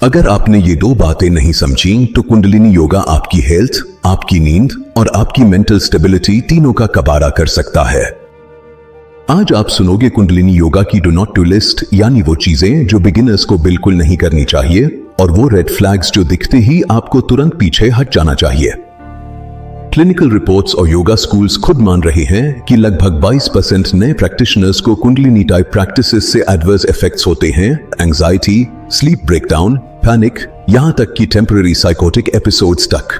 अगर आपने ये दो बातें नहीं समझी तो कुंडलिनी योगा आपकी हेल्थ, आपकी नींद और आपकी मेंटल स्टेबिलिटी तीनों का कबाड़ा कर सकता है। आज आप सुनोगे कुंडलिनी योगा की डू नॉट टू लिस्ट, यानी वो चीजें जो बिगिनर्स को बिल्कुल नहीं करनी चाहिए और वो रेड फ्लैग्स जो दिखते ही आपको तुरंत पीछे हट जाना चाहिए। क्लिनिकल रिपोर्ट्स और योगा स्कूल्स खुद मान रहे हैं कि लगभग 22% नए प्रैक्टिशनर्स को कुंडलिनी टाइप प्रैक्टिसेस से एडवर्स इफेक्ट्स होते हैं, एंजाइटी, स्लीप ब्रेकडाउन, पैनिक, यहां तक कि टेम्पररी साइकोटिक एपिसोड्स तक।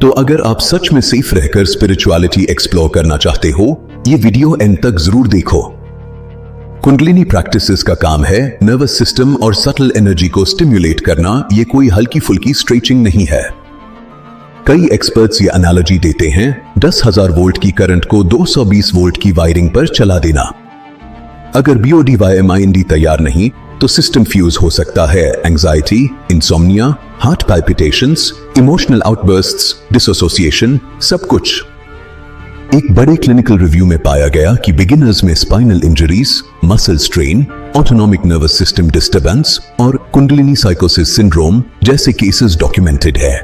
तो अगर आप सच में सेफ रहकर स्पिरिचुअलिटी एक्सप्लोर करना चाहते हो, ये वीडियो एंड तक जरूर देखो। कुंडलिनी प्रैक्टिसेस का काम है नर्वस सिस्टम और सटल एनर्जी को स्टिम्युलेट करना, ये कोई हल्की फुल्की स्ट्रेचिंग नहीं है। कई एक्सपर्ट्स ये एनालॉजी देते हैं 10,000 वोल्ट की करंट को 220 वोल्ट की वायरिंग पर चला देना। अगर BODYMIND तैयार नहीं तो सिस्टम फ्यूज हो सकता है, anxiety, insomnia, heart palpitations, emotional outbursts, dissociation, सब कुछ। एक बड़े क्लिनिकल रिव्यू में पाया गया कि बिगिनर्स में spinal injuries, muscle strain, autonomic nervous system disturbance और कुंडलिनी साइकोसिस सिंड्रोम जैसे केसेस डॉक्यूमेंटेड है।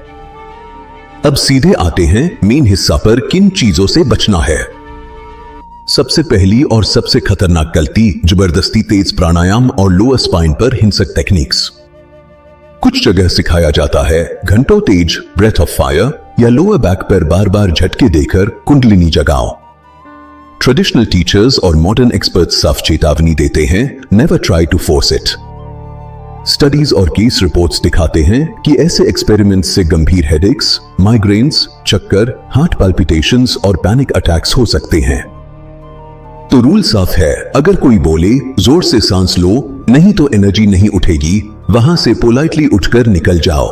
अब सीधे आते हैं मेन हिस्सा पर, किन चीजों से बचना है। सबसे पहली और सबसे खतरनाक गलती, जबरदस्ती तेज प्राणायाम और लोअर स्पाइन पर हिंसक टेक्निक्स। कुछ जगह सिखाया जाता है घंटों तेज ब्रेथ ऑफ फायर या लोअर बैक पर बार बार झटके देकर कुंडलिनी जगाओ। ट्रेडिशनल टीचर्स और मॉडर्न एक्सपर्ट्स साफ चेतावनी देते हैं, never try to force it. Studies और केस रिपोर्ट्स दिखाते हैं कि ऐसे एक्सपेरिमेंट्स से गंभीर हेडेक्स, माइग्रेन्स, चक्कर, हार्ट पैल्पिटेशंस और पैनिक अटैक्स हो सकते हैं। तो रूल साफ है, अगर कोई बोले जोर से सांस लो, नहीं तो एनर्जी नहीं उठेगी, वहां से पोलाइटली उठकर निकल जाओ।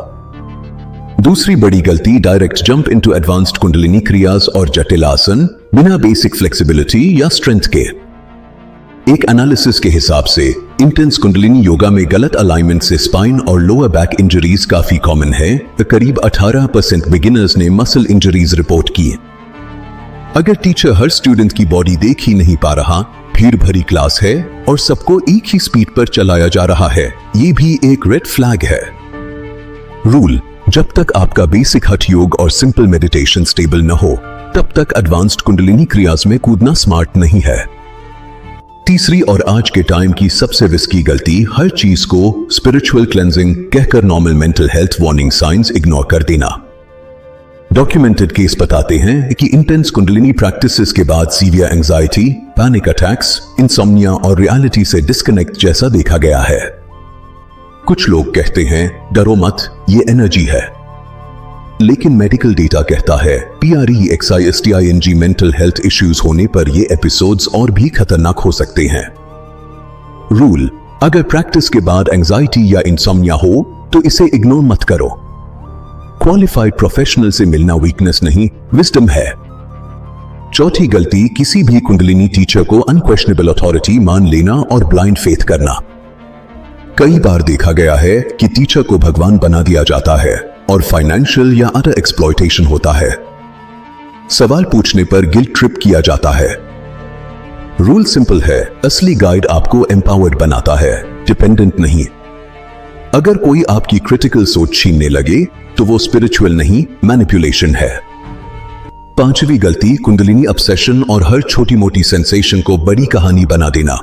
दूसरी बड़ी गलती, direct jump into advanced kundalini kriyas और जटिल आसन बिना बेसिक फ्लेक्सिबिलिटी या स्ट्रेंथ के। एक एनालिसिस के हिसाब से इंटेंस कुंडलिनी योगा में गलत अलाइनमेंट से स्पाइन और लोअर बैक इंजरीज काफी कॉमन है। करीब 18% बिगिनर्स ने मसल इंजरीज रिपोर्ट की। अगर टीचर हर स्टूडेंट की बॉडी देख ही नहीं पा रहा, भीड़ भरी क्लास है और सबको एक ही स्पीड पर चलाया जा रहा है, ये भी एक रेड फ्लैग है। रूल, जब तक आपका बेसिक हठ योग और सिंपल मेडिटेशन स्टेबल न हो, तब तक एडवांस्ड कुंडलिनी क्रियाज में कूदना स्मार्ट नहीं है। तीसरी और आज के टाइम की सबसे रिस्की गलती, हर चीज को स्पिरिचुअल क्लेंजिंग कहकर normal mental health warning science ignore कर देना। डॉक्यूमेंटेड केस बताते हैं कि इंटेंस कुंडलिनी प्रैक्टिसेस के बाद severe anxiety, panic attacks, insomnia और रियलिटी से डिस्कनेक्ट जैसा देखा गया है। कुछ लोग कहते हैं डरो मत, ये एनर्जी है, लेकिन मेडिकल डेटा कहता है PREXISTING मेंटल हेल्थ इश्यूज होने पर ये एपिसोड्स और भी खतरनाक हो सकते हैं। रूल, अगर प्रैक्टिस के बाद एंजाइटी या इंसोम्निया हो तो इसे इग्नोर मत करो। क्वालिफाइड प्रोफेशनल से मिलना वीकनेस नहीं, विजडम है। चौथी गलती, किसी भी कुंडलिनी टीचर को अनक्वेश्चनेबल अथॉरिटी मान लेना और ब्लाइंड फेथ करना। कई बार देखा गया है कि टीचर को भगवान बना दिया जाता है और फाइनेंशियल या अदर एक्सप्लॉयटेशन होता है। सवाल पूछने पर गिल्ट ट्रिप किया जाता है। रूल सिंपल है, असली गाइड आपको एम्पावर्ड बनाता है, डिपेंडेंट नहीं। अगर कोई आपकी क्रिटिकल सोच छीनने लगे तो वो स्पिरिचुअल नहीं, मैनिपुलेशन है। पांचवी गलती, कुंडलिनी ऑब्सेशन और हर छोटी मोटी सेंसेशन को बड़ी कहानी बना देना।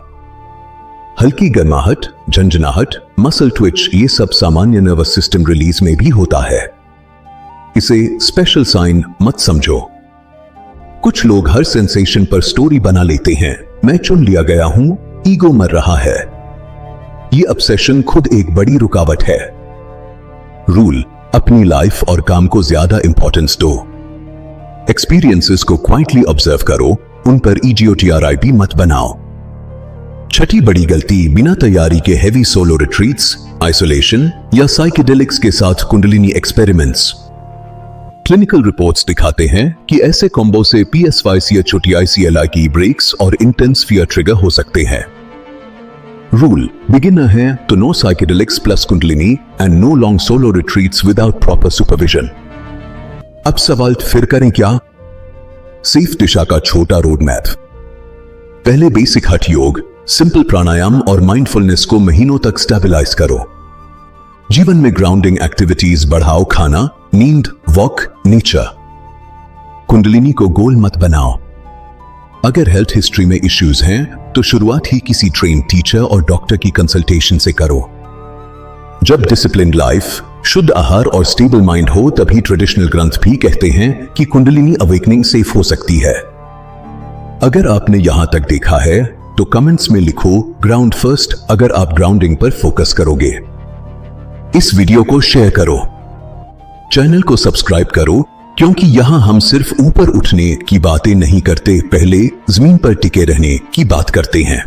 हल्की गर्माहट, झंझनाहट, मसल ट्विच, ये सब सामान्य नर्वस सिस्टम रिलीज में भी होता है। इसे स्पेशल साइन मत समझो। कुछ लोग हर सेंसेशन पर स्टोरी बना लेते हैं, मैं चुन लिया गया हूं, ईगो मर रहा है। ये ऑब्सेशन खुद एक बड़ी रुकावट है। रूल, अपनी लाइफ और काम को ज्यादा इंपॉर्टेंस दो। एक्सपीरियंसेस को क्वाइटली ऑब्जर्व करो, उन पर EGOTRIP मत बनाओ। छठी बड़ी गलती, बिना तैयारी के हेवी सोलो रिट्रीट्स, आइसोलेशन या साइकेडेलिक्स के साथ कुंडलिनी एक्सपेरिमेंट्स। क्लिनिकल रिपोर्ट्स दिखाते हैं कि ऐसे कॉम्बो से PSYC या छोटी ICLI की ब्रेक्स और इंटेंस फियर ट्रिगर हो सकते हैं। रूल, बिगिनर है तो no psychedelics plus kundalini and no long solo retreats without proper supervision. अब सवाल फिर करें क्या? सेफ दिशा का छोटा रोड मैप। पहले बेसिक हठ योग, सिंपल प्राणायाम और माइंडफुलनेस को महीनों तक स्टेबलाइज करो। जीवन में ग्राउंडिंग एक्टिविटीज बढ़ाओ, खाना, नींद, वॉक, नेचर। कुंडलिनी को गोल मत बनाओ। अगर हेल्थ हिस्ट्री में इश्यूज हैं तो शुरुआत ही किसी ट्रेन्ड टीचर और डॉक्टर की कंसल्टेशन से करो। जब डिसिप्लिन्ड लाइफ, शुद्ध आहार और स्टेबल माइंड हो तभी ट्रेडिशनल ग्रंथ भी कहते हैं कि कुंडलिनी अवेकनिंग सेफ हो सकती है। अगर आपने यहां तक देखा है तो कमेंट्स में लिखो ग्राउंड फर्स्ट अगर आप ग्राउंडिंग पर फोकस करोगे। इस वीडियो को शेयर करो, चैनल को सब्सक्राइब करो, क्योंकि यहां हम सिर्फ ऊपर उठने की बातें नहीं करते, पहले जमीन पर टिके रहने की बात करते हैं।